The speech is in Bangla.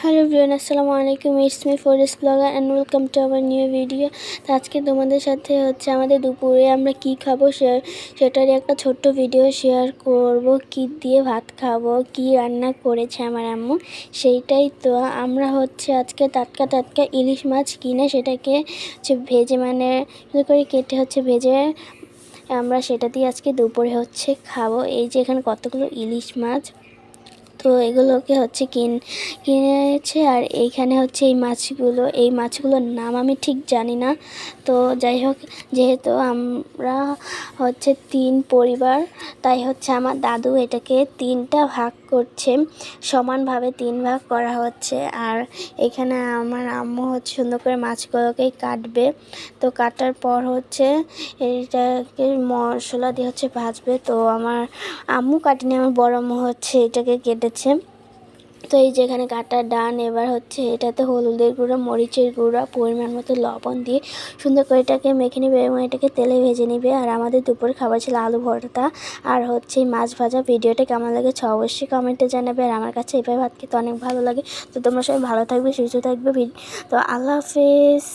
হ্যালো এভরিওয়ান, আসসালামু আলাইকুম। It's me Faris blogger and welcome to our new video. তো আজকে তোমাদের সাথে আমাদের দুপুরে আমরা কি খাবো সেটারই একটা ছোট্ট ভিডিও শেয়ার করব। কি দিয়ে ভাত খাবো, কি রান্না করেছে আমার আম্মু, সেইটাই। তো আমরা আজকে টাটকা টাটকা ইলিশ মাছ কিনে সেটাকে ভেজে, মানে করে কেটে ভেজে আমরা সেটা দিয়ে আজকে দুপুরে খাবো। এই যে এখানে কতগুলো ইলিশ মাছ, তো এগুলোকে কিনেছে। আর এইখানে এই মাছগুলোর নাম আমি ঠিক জানি না। তো যাই হোক, যেহেতু আমরা 3 পরিবার, তাই আমার দাদু এটাকে 3টা ভাগ করছে, সমানভাবে 3 ভাগ করা হচ্ছে। আর এখানে আমার আম্মু সুন্দর করে মাছগুলোকে কাটবে। তো কাটার পর এটাকে মশলা দিয়ে ভাজবে। তো আমার আম্মু কাটেনি, আমার বড় আম্মু এটাকে কেটেছে। তো এই যেখানে কাটা ডান, এবার এটাতে হলুদের গুঁড়ো, মরিচের গুঁড়ো, পরিমাণ মতো লবণ দিয়ে সুন্দর করে এটাকে মেখে নেবে এবং এটাকে তেলে ভেজে নেবে। আর আমাদের দুপুরে খাবার ছিল আলু ভর্তা আর মাছ ভাজা। ভিডিওটা কেমন লেগেছে অবশ্যই কমেন্টে জানাবে। আর আমার কাছে এভাবে ভাত খেতে অনেক ভালো লাগে। তো তোমরা সবাই ভালো থাকবে, সুস্থ থাকবে। তো আল্লাহ হাফেজ।